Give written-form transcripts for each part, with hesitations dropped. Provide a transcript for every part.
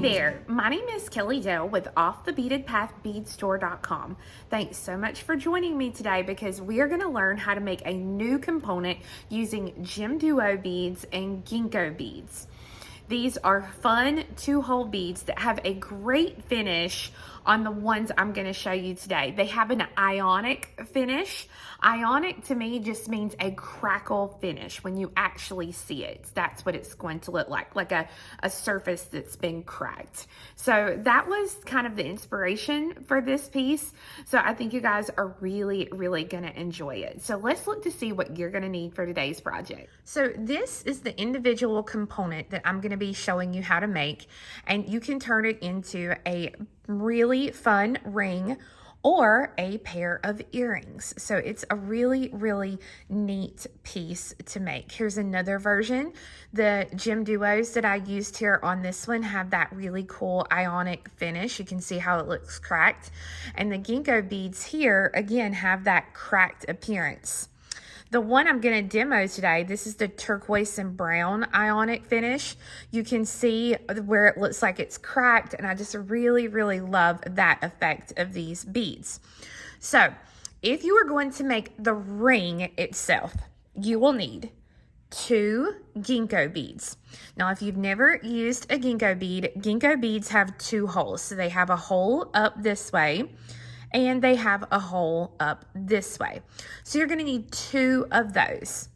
there, my name is Kelly Dale with OffTheBeatedPathBeadStore.com. Thanks so much for joining me today because we are going to learn how to make a new component using Gemduo beads and Ginko beads. These are fun 2-hole beads that have a great finish on the ones I'm going to show you today. They have an ionic finish. Ionic to me just means a crackle finish when you actually see it. That's what it's going to look like a surface that's been cracked. So that was kind of the inspiration for this piece. So I think you guys are really going to enjoy it. So let's look to see what you're going to need for today's project. So this is the individual component that I'm going to be showing you how to make, and you can turn it into a really fun ring or a pair of earrings. So it's a really neat piece to make. Here's another version. The Gemduos that I used here on this one have that really cool ionic finish. You can see how it looks cracked. And the Ginko beads here, again, have that cracked appearance. The one I'm going to demo today, this is the turquoise and brown ionic finish. You can see where it looks like it's cracked, and I just really love that effect of these beads. So, if you are going to make the ring itself, you will need 2 Ginko beads. Now, if you've never used a Ginko beads have 2 holes. So they have a hole up this way, and they have a hole up this way. So you're going to need 2 of those.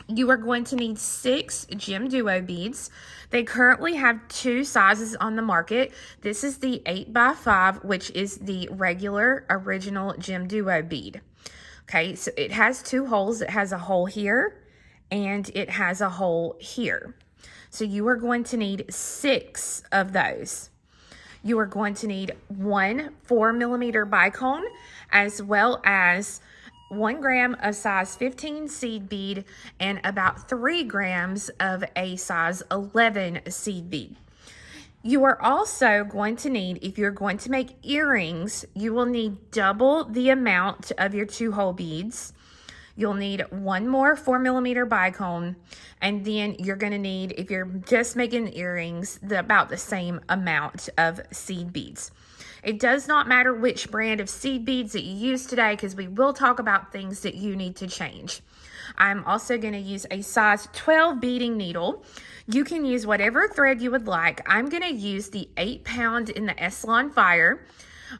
You are going to need 6 Gemduo beads. They currently have 2 sizes on the market. This is the 8x5, which is the regular original Gemduo bead. Okay, so it has 2 holes. It has a hole here, and it has a hole here. So you are going to need 6 of those. You are going to need 1 4mm bicone, as well as 1 gram of size 15 seed bead and about 3 grams of a size 11 seed bead. You are also going to need, if you're going to make earrings, you will need double the amount of your 2-hole beads. You'll need 1 more 4mm bicone, and then you're going to need, if you're just making earrings, about the same amount of seed beads. It does not matter which brand of seed beads that you use today, because we will talk about things that you need to change. I'm also going to use a size 12 beading needle. You can use whatever thread you would like. I'm going to use the 8-pound in the Eslon Fire.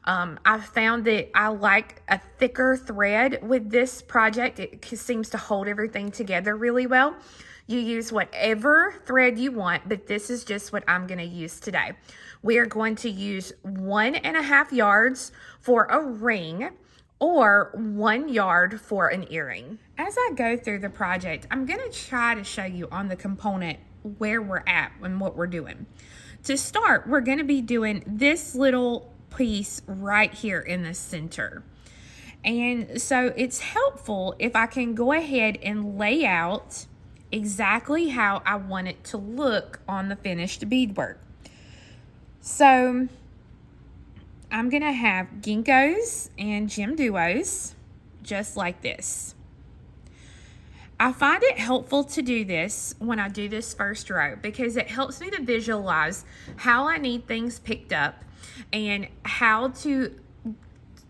I've found that I like a thicker thread with this project. It seems to hold everything together really well. You use whatever thread you want, but this is just what I'm going to use today. We are going to use 1.5 yards for a ring or 1 yard for an earring. As I go through the project, I'm going to try to show you on the component where we're at and what we're doing. To start, we're going to be doing this little piece right here in the center. And so it's helpful if I can go ahead and lay out exactly how I want it to look on the finished beadwork. So I'm going to have Ginkos and Gemduos just like this. I find it helpful to do this when I do this first row because it helps me to visualize how I need things picked up and how to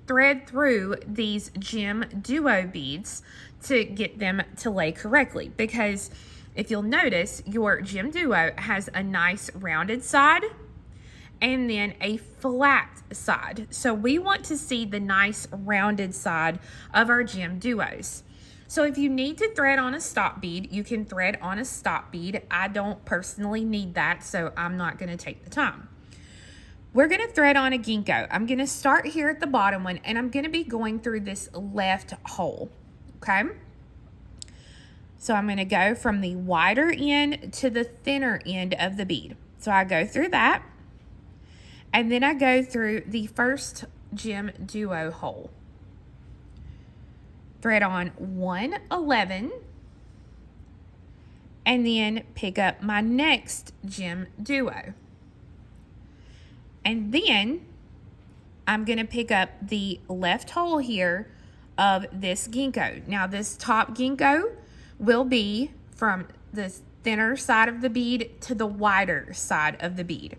thread through these Gemduo beads to get them to lay correctly. Because if you'll notice, your Gemduo has a nice rounded side and then a flat side. So we want to see the nice rounded side of our Gemduos. So if you need to thread on a stop bead, you can thread on a stop bead. I don't personally need that, so I'm not going to take the time. We're going to thread on a Ginko. I'm going to start here at the bottom one, and I'm going to be going through this left hole, okay? So I'm going to go from the wider end to the thinner end of the bead. So I go through that, and then I go through the first Gemduo hole. Thread on 111, and then pick up my next Gemduo. And then I'm going to pick up the left hole here of this Ginko. Now this top Ginko will be from the thinner side of the bead to the wider side of the bead.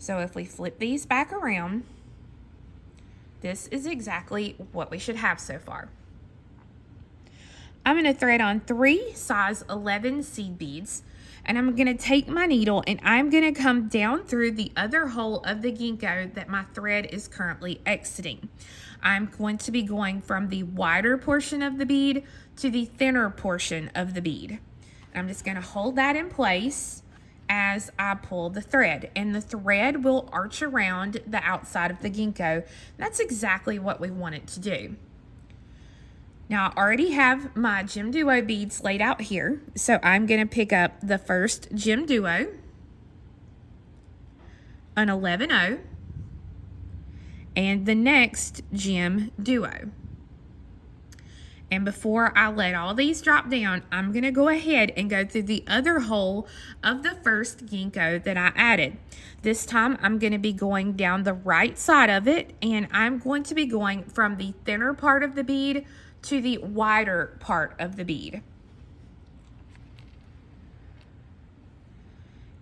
So if we flip these back around, this is exactly what we should have so far. I'm going to thread on 3 size 11 seed beads, and I'm going to take my needle and I'm going to come down through the other hole of the ginkgo that my thread is currently exiting. I'm going to be going from the wider portion of the bead to the thinner portion of the bead. I'm just going to hold that in place as I pull the thread, and the thread will arch around the outside of the ginkgo. That's exactly what we want it to do. Now I already have my Gemduo beads laid out here, so I'm going to pick up the first Gemduo, an 11-0, and the next Gemduo. And before I let all these drop down, I'm going to go ahead and go through the other hole of the first ginkgo that I added. This time I'm going to be going down the right side of it, and I'm going to be going from the thinner part of the bead to the wider part of the bead.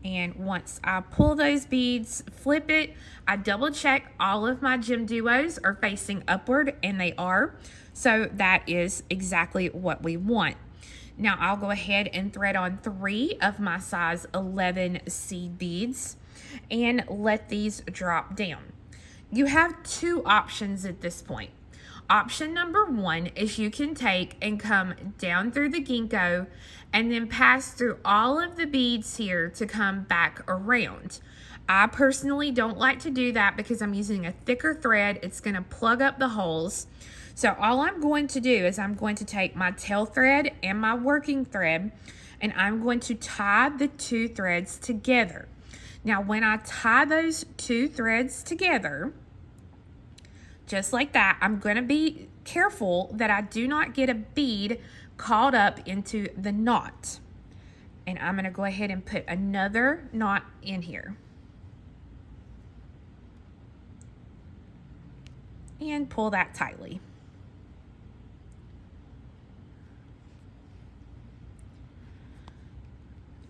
And once I pull those beads, flip it, I double check all of my Gemduos are facing upward, and they are. So that is exactly what we want. Now I'll go ahead and thread on 3 of my size 11 seed beads and let these drop down. You have 2 options at this point. Option number 1 is you can take and come down through the ginkgo and then pass through all of the beads here to come back around. I personally don't like to do that because I'm using a thicker thread. It's going to plug up the holes. So all I'm going to do is I'm going to take my tail thread and my working thread, and I'm going to tie the 2 threads together. Now when I tie those 2 threads together, just like that, I'm going to be careful that I do not get a bead caught up into the knot. And I'm going to go ahead and put another knot in here. And pull that tightly.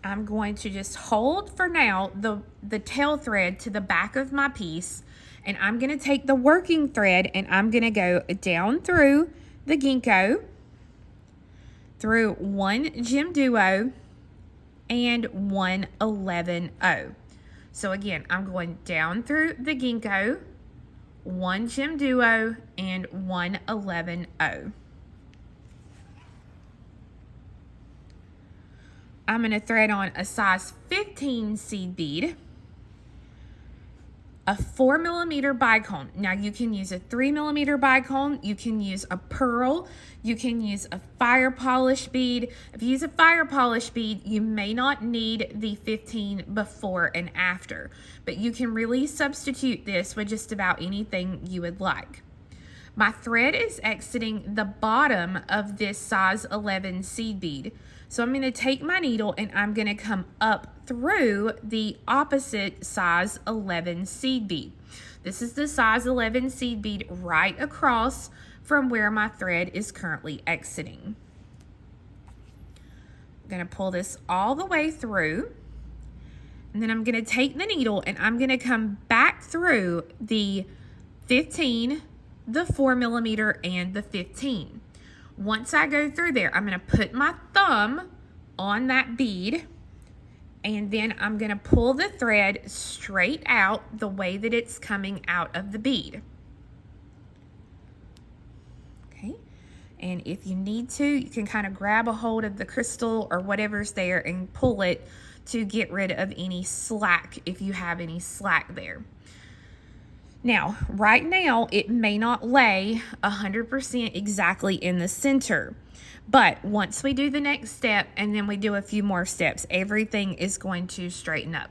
I'm going to just hold for now the tail thread to the back of my piece, and I'm going to take the working thread and I'm going to go down through the ginkgo, through 1 Gemduo and 1 11-0. So again, I'm going down through the ginkgo, 1 Gemduo and 1 11-0. I'm going to thread on a size 15 seed bead, a 4mm bicone. Now you can use a 3mm bicone, you can use a pearl, you can use a fire polish bead. If you use a fire polish bead, you may not need the 15 before and after, but you can really substitute this with just about anything you would like. My thread is exiting the bottom of this size 11 seed bead. So I'm going to take my needle and I'm going to come up through the opposite size 11 seed bead. This is the size 11 seed bead right across from where my thread is currently exiting. I'm going to pull this all the way through, and then I'm going to take the needle and I'm going to come back through the 15, the 4mm, and the 15. Once I go through there, I'm going to put my thumb on that bead, and then I'm going to pull the thread straight out the way that it's coming out of the bead. Okay, and if you need to, you can kind of grab a hold of the crystal or whatever's there and pull it to get rid of any slack if you have any slack there. Now, right now, it may not lay 100% exactly in the center, but once we do the next step and then we do a few more steps, everything is going to straighten up.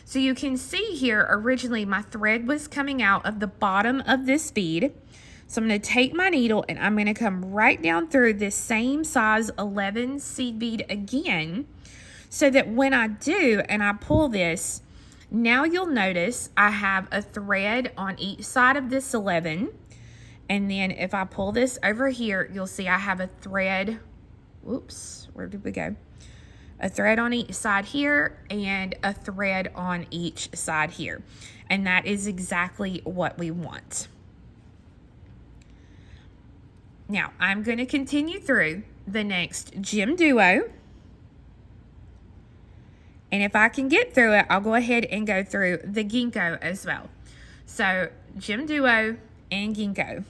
So you can see here, originally my thread was coming out of the bottom of this bead. So I'm going to take my needle and I'm going to come right down through this same size 11 seed bead again, so that when I do and I pull this, now you'll notice I have a thread on each side of this 11, and then if I pull this over here, you'll see I have a thread, whoops, where did we go? A thread on each side here and a thread on each side here. And that is exactly what we want. Now, I'm going to continue through the next Gemduo. And if I can get through it, I'll go ahead and go through the Ginko as well. So, Gemduo and Ginko.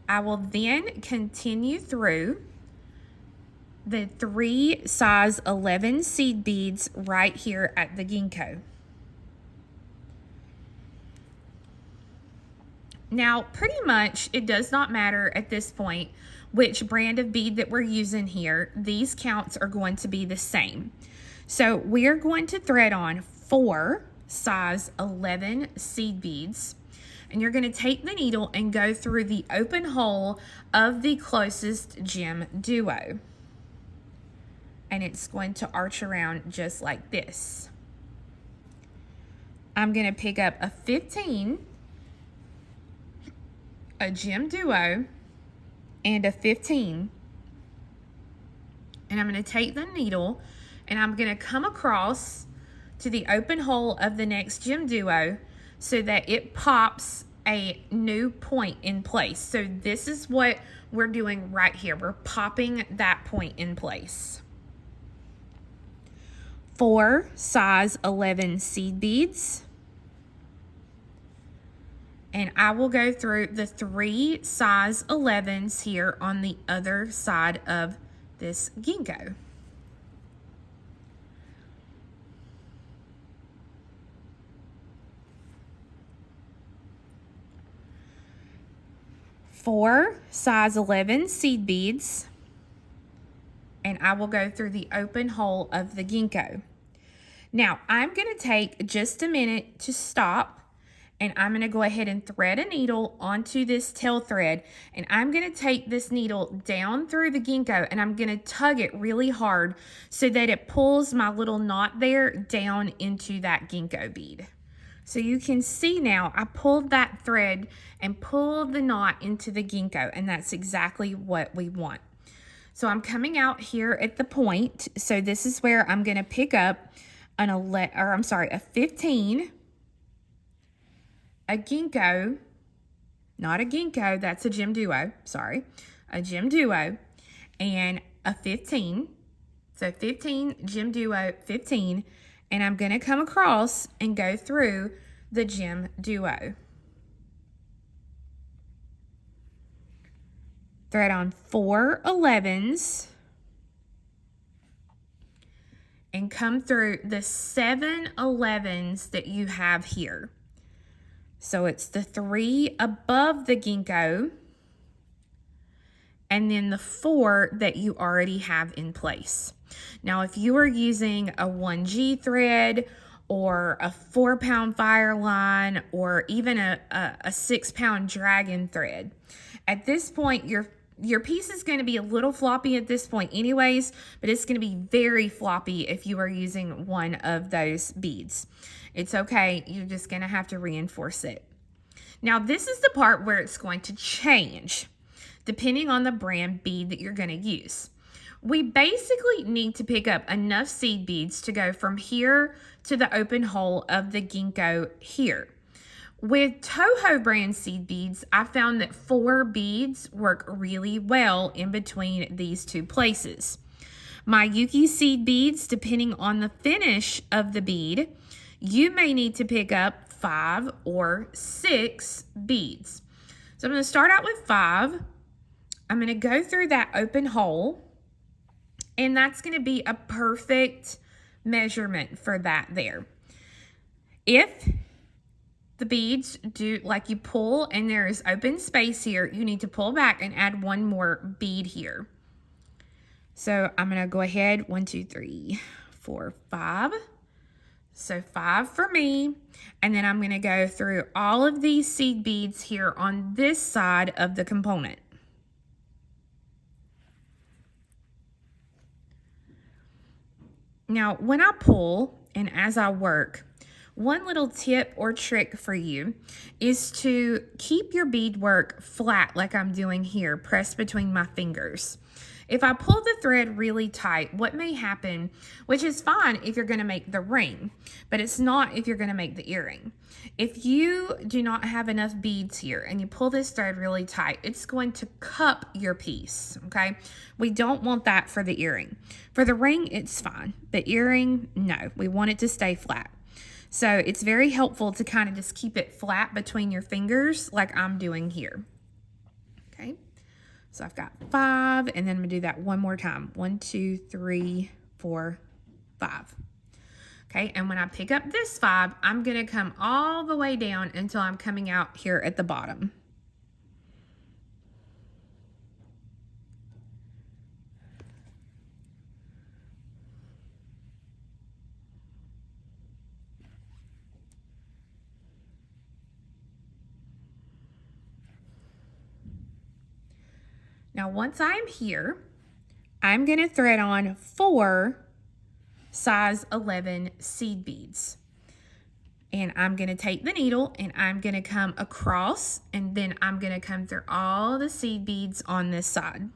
I will then continue through the 3 size 11 seed beads right here at the Ginko. Now, pretty much it does not matter at this point which brand of bead that we're using here. These counts are going to be the same. So we're going to thread on 4 size 11 seed beads. And you're going to take the needle and go through the open hole of the closest Gemduo. And it's going to arch around just like this. I'm going to pick up a 15, a Gemduo, and a 15. And I'm going to take the needle and I'm going to come across to the open hole of the next Gemduo so that it pops a new point in place. So this is what we're doing right here. We're popping that point in place. 4 size 11 seed beads. And I will go through the 3 size 11s here on the other side of this Ginko. Four size 11 seed beads, and I will go through the open hole of the Ginko. Now, I'm going to take just a minute to stop, and I'm going to go ahead and thread a needle onto this tail thread, and I'm going to take this needle down through the Ginko, and I'm going to tug it really hard so that it pulls my little knot there down into that Ginko bead. So you can see now I pulled that thread and pulled the knot into the Ginko, and that's exactly what we want. So I'm coming out here at the point. So this is where I'm going to pick up a 15, a Ginko, not a Ginko, that's a Gemduo, sorry, a Gemduo, and a 15. So 15, Gemduo, 15, and I'm going to come across and go through the Gemduo. Thread on 4 11s and come through the 7 11s that you have here. So it's the 3 above the Ginko and then the 4 that you already have in place. Now, if you are using a 1G thread or a 4-pound fire line or even a 6-pound dragon thread, at this point, your piece is going to be a little floppy at this point anyways, but it's going to be very floppy if you are using one of those beads. It's okay. You're just going to have to reinforce it. Now, this is the part where it's going to change depending on the brand bead that you're going to use. We basically need to pick up enough seed beads to go from here to the open hole of the Ginko here. With Toho brand seed beads, I found that 4 beads work really well in between these 2 places. My Yuki seed beads, depending on the finish of the bead, you may need to pick up 5 or 6 beads. So I'm going to start out with 5. I'm going to go through that open hole, and that's going to be a perfect measurement for that there. If the beads do, like you pull and there is open space here, you need to pull back and add 1 more bead here. So I'm going to go ahead, 1, 2, 3, 4, 5. So 5 for me. And then I'm going to go through all of these seed beads here on this side of the component. Now, when I pull and as I work, one little tip or trick for you is to keep your beadwork flat like I'm doing here, pressed between my fingers. If I pull the thread really tight, what may happen, which is fine if you're going to make the ring, but it's not if you're going to make the earring. If you do not have enough beads here and you pull this thread really tight, it's going to cup your piece, okay? We don't want that for the earring. For the ring, it's fine. The earring, no. We want it to stay flat. So it's very helpful to kind of just keep it flat between your fingers like I'm doing here. Okay, so I've got 5, and then I'm gonna do that one more time. 1, 2, 3, 4, 5. Okay, and when I pick up this 5, I'm gonna come all the way down until I'm coming out here at the bottom. Now, once I'm here, I'm going to thread on 4 size 11 seed beads. And I'm going to take the needle and I'm going to come across, and then I'm going to come through all the seed beads on this side.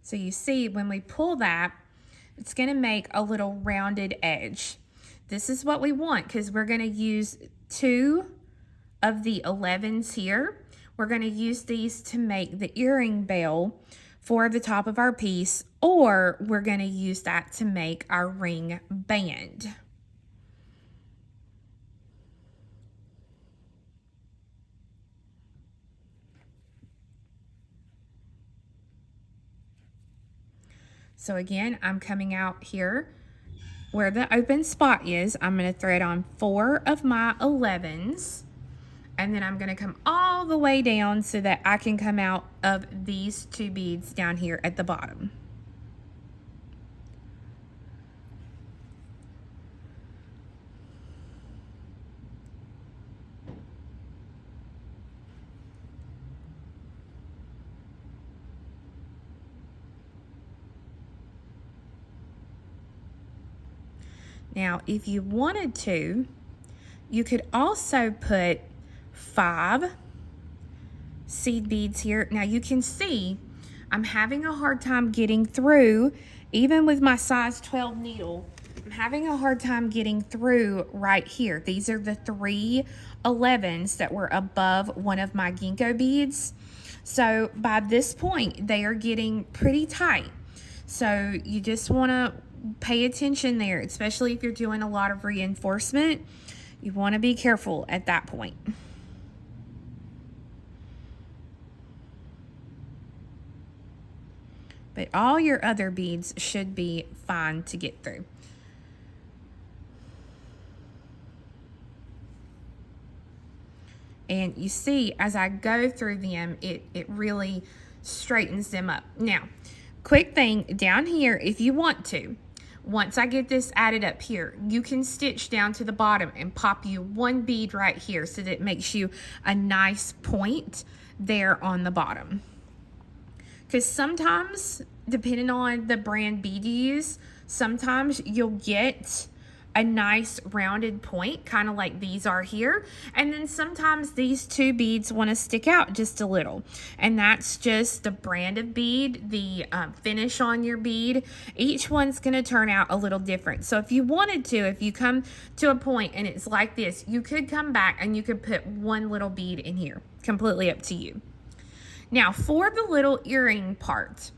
So you see when we pull that, it's going to make a little rounded edge. This is what we want because we're going to use 2 of the 11s here. We're going to use these to make the earring bell for the top of our piece, or we're going to use that to make our ring band. So again, I'm coming out here where the open spot is. I'm going to thread on 4 of my 11s, and then I'm going to come all the way down so that I can come out of these 2 beads down here at the bottom. Now, if you wanted to, you could also put 5 seed beads here. Now you can see I'm having a hard time getting through, even with my size 12 needle, I'm having a hard time getting through right here. These are the 3 11s that were above one of my Ginko beads. So by this point, they are getting pretty tight. So you just want to pay attention there, especially if you're doing a lot of reinforcement. You want to be careful at that point. But all your other beads should be fine to get through. And you see, as I go through them, it really straightens them up. Now, quick thing down here, if you want to, once I get this added up here, you can stitch down to the bottom and pop you 1 bead right here so that it makes you a nice point there on the bottom. Because sometimes, depending on the brand bead you use, sometimes you'll get a nice rounded point, kind of like these are here. And then sometimes these 2 beads want to stick out just a little. And that's just the brand of bead, the finish on your bead. Each one's going to turn out a little different. So if you wanted to, if you come to a point and it's like this, you could come back and you could put 1 little bead in here. Completely up to you. Now for the little earring part,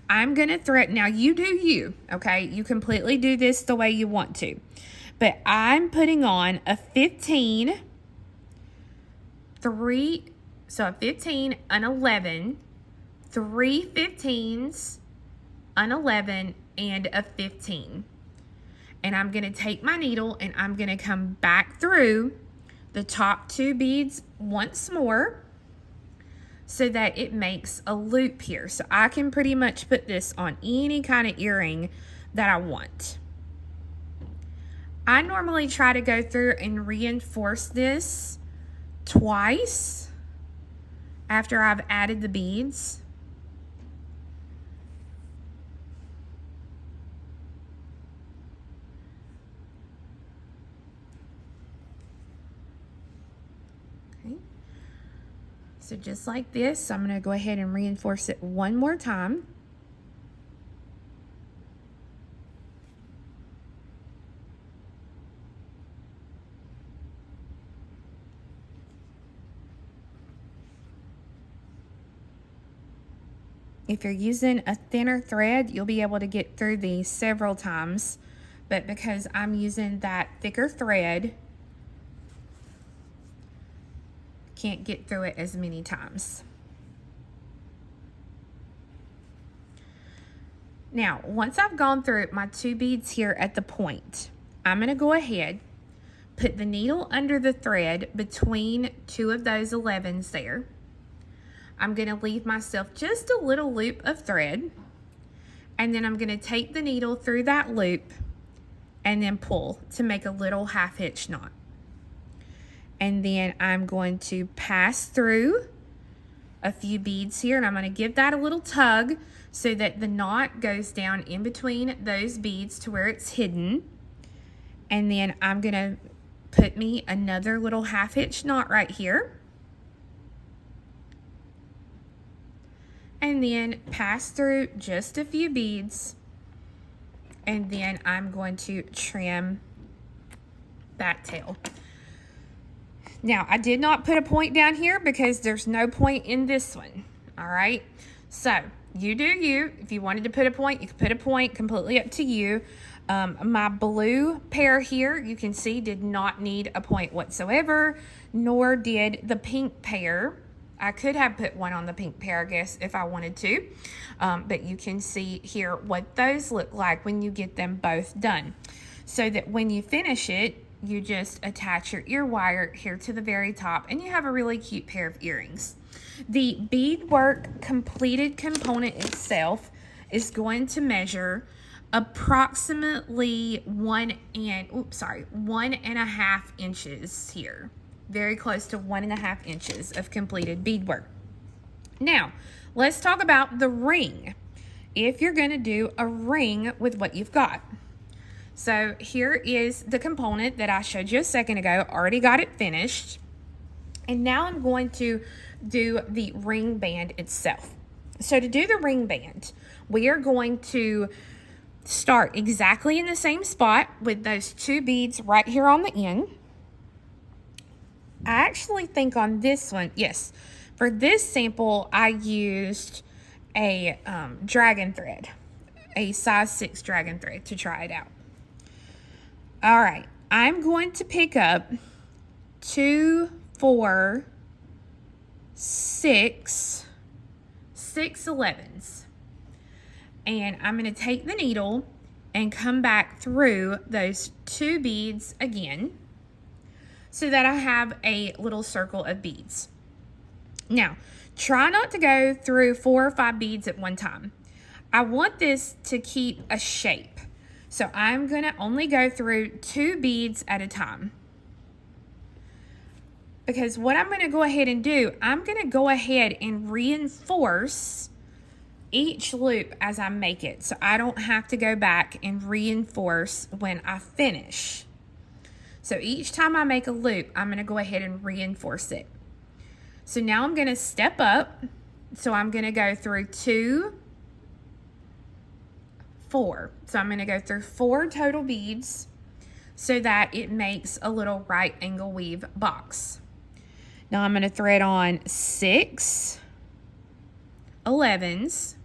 I'm going to thread. Now you do you, okay? You completely do this the way you want to. But I'm putting on a 15, 3, so a 15, an 11, 3 15s, an 11, and a 15. And I'm going to take my needle and I'm going to come back through the top 2 beads once more, so that it makes a loop here. So I can pretty much put this on any kind of earring that I want. I normally try to go through and reinforce this twice after I've added the beads. Okay. So just like this, I'm going to go ahead and reinforce it one more time. If you're using a thinner thread, you'll be able to get through these several times, but because I'm using that thicker thread, can't get through it as many times. Now, once I've gone through my 2 beads here at the point, I'm going to go ahead, put the needle under the thread between 2 of those 11s there. I'm going to leave myself just a little loop of thread, and then I'm going to take the needle through that loop and then pull to make a little half hitch knot. And then I'm going to pass through a few beads here, and I'm going to give that a little tug so that the knot goes down in between those beads to where it's hidden. And then I'm going to put me another little half hitch knot right here. And then pass through just a few beads, and then I'm going to trim that tail. Now, I did not put a point down here because there's no point in this one, all right? So, you do you. If you wanted to put a point, you could put a point, completely up to you. My blue pair here, you can see, did not need a point whatsoever, nor did the pink pair. I could have put one on the pink pair, I guess, if I wanted to. But you can see here what those look like when you get them both done. So that when you finish it, you just attach your ear wire here to the very top, and you have a really cute pair of earrings. The beadwork completed component itself is going to measure approximately 1.5 inches here. Very close to 1.5 inches of completed beadwork. Now, let's talk about the ring. If you're going to do a ring with what you've got. So here is the component that I showed you a second ago. Already got it finished. And now I'm going to do the ring band itself. So to do the ring band, we are going to start exactly in the same spot with those 2 beads right here on the end. I actually think on this one, yes, for this sample, I used a dragon thread, a size 6 dragon thread to try it out. All right, I'm going to pick up 2, 4, 6 11s. And I'm going to take the needle and come back through those 2 beads again, so that I have a little circle of beads. Now, try not to go through 4 or 5 beads at one time. I want this to keep a shape. So I'm going to only go through 2 beads at a time. Because what I'm going to go ahead and do, I'm going to go ahead and reinforce each loop as I make it. So I don't have to go back and reinforce when I finish. So each time I make a loop, I'm going to go ahead and reinforce it. So now I'm going to step up. So I'm going to go through 2, 4. So I'm going to go through 4 total beads so that it makes a little right angle weave box. Now I'm going to thread on 6 11s.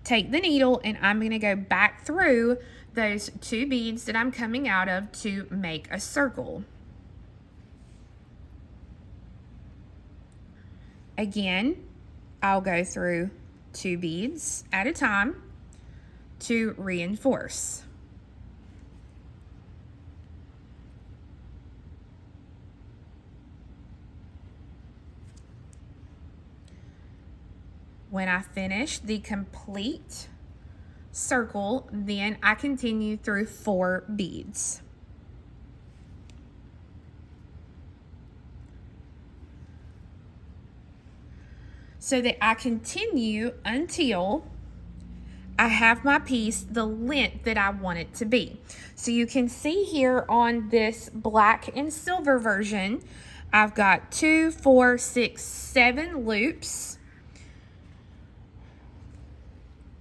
Take the needle, and I'm going to go back through those 2 beads that I'm coming out of to make a circle. Again, I'll go through 2 beads at a time to reinforce. When I finish the complete circle, then I continue through 4 beads. So that I continue until I have my piece the length that I want it to be. So you can see here on this black and silver version, I've got 2, 4, 6, 7 loops.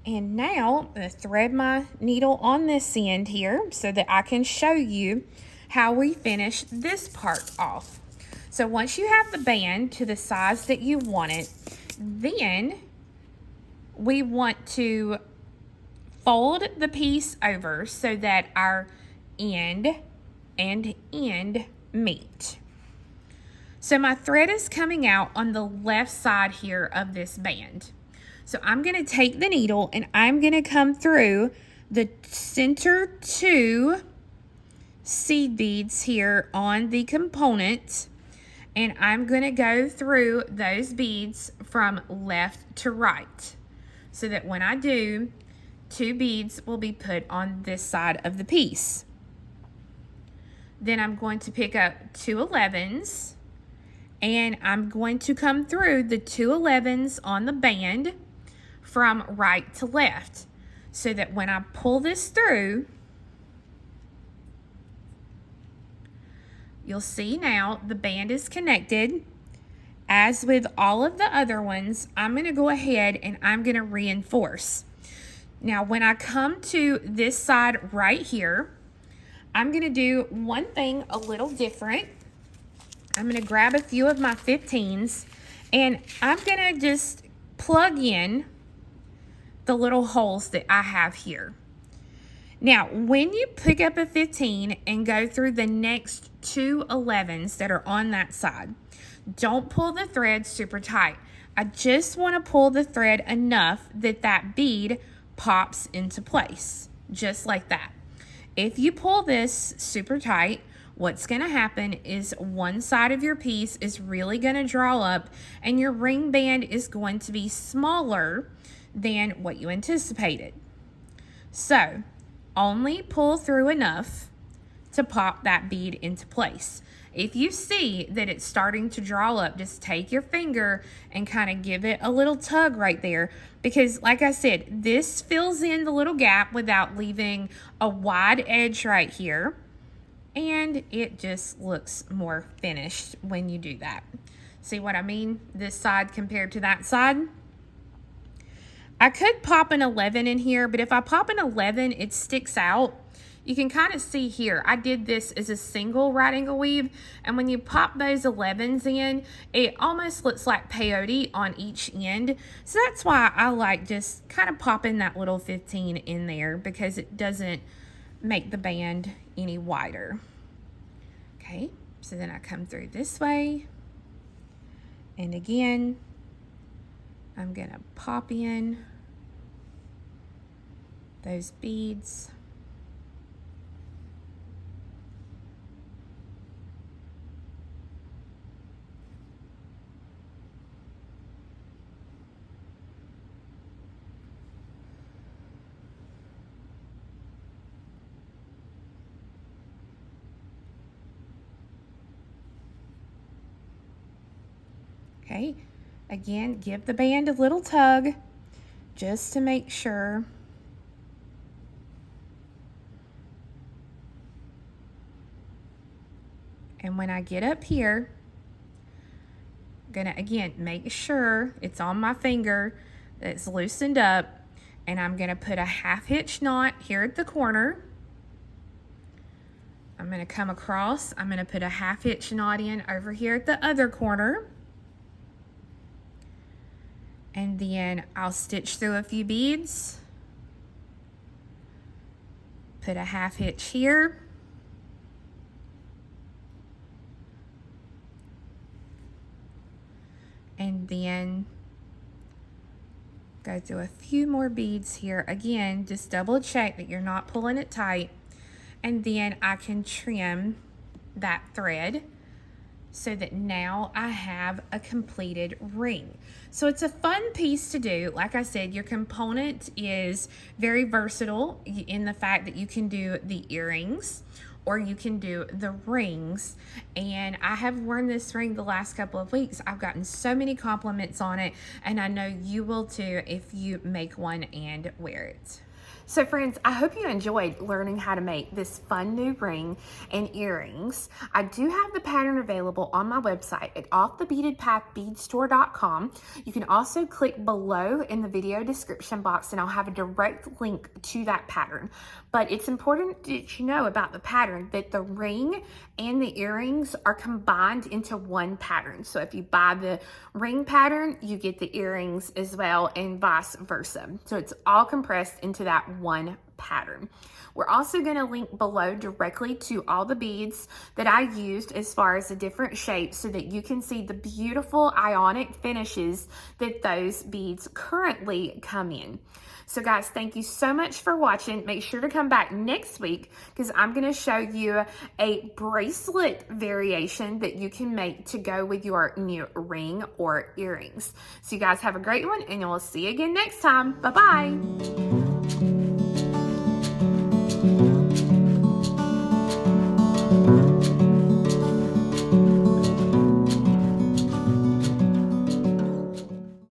And now I'm going to thread my needle on this end here so that I can show you how we finish this part off. So once you have the band to the size that you want it, then we want to fold the piece over so that our end and end meet. So my thread is coming out on the left side here of this band. So I'm going to take the needle and I'm going to come through the center 2 seed beads here on the component, and I'm going to go through those beads from left to right so that when I do, 2 beads will be put on this side of the piece. Then I'm going to pick up 2 11s, and I'm going to come through the 2 11s on the band from right to left so that when I pull this through, you'll see now the band is connected. As with all of the other ones, I'm going to go ahead and I'm going to reinforce. Now, when I come to this side right here, I'm going to do one thing a little different. I'm going to grab a few of my 15s and I'm going to just plug in the little holes that I have here. Now, when you pick up a 15 and go through the next 2 11s that are on that side, don't pull the thread super tight. I just want to pull the thread enough that that bead pops into place, just like that. If you pull this super tight, what's going to happen is one side of your piece is really going to draw up and your ring band is going to be smaller than what you anticipated. So, only pull through enough to pop that bead into place. If you see that it's starting to draw up, just take your finger and kind of give it a little tug right there, because like I said, this fills in the little gap without leaving a wide edge right here, and it just looks more finished when you do that. See what I mean? This side compared to that side. I could pop an 11 in here, but if I pop an 11, it sticks out. You can kind of see here, I did this as a single right angle weave, and when you pop those 11s in, it almost looks like peyote on each end. So that's why I like just kind of popping that little 15 in there, because it doesn't make the band any wider. Okay, so then I come through this way, and again, I'm gonna pop in those beads. Okay, again, give the band a little tug just to make sure. And when I get up here, I'm gonna again make sure it's on my finger, that it's loosened up, and I'm gonna put a half hitch knot here at the corner. I'm gonna come across, I'm gonna put a half hitch knot in over here at the other corner. And then I'll stitch through a few beads, put a half hitch here, and then go through a few more beads here. Again, just double check that you're not pulling it tight, and then I can trim that thread so that now I have a completed ring. So it's a fun piece to do. Like I said, your component is very versatile in the fact that you can do the earrings or you can do the rings. And I have worn this ring the last couple of weeks. I've gotten so many compliments on it, and I know you will too if you make one and wear it. So friends, I hope you enjoyed learning how to make this fun new ring and earrings. I do have the pattern available on my website at offthebeadedpathbeadstore.com. You can also click below in the video description box and I'll have a direct link to that pattern. But it's important that you know about the pattern that the ring and the earrings are combined into one pattern. So if you buy the ring pattern, you get the earrings as well and vice versa. So it's all compressed into that one pattern. We're also going to link below directly to all the beads that I used as far as the different shapes so that you can see the beautiful ionic finishes that those beads currently come in. So guys, thank you so much for watching. Make sure to come back next week because I'm going to show you a bracelet variation that you can make to go with your new ring or earrings. So you guys have a great one and we'll see you again next time. Bye-bye.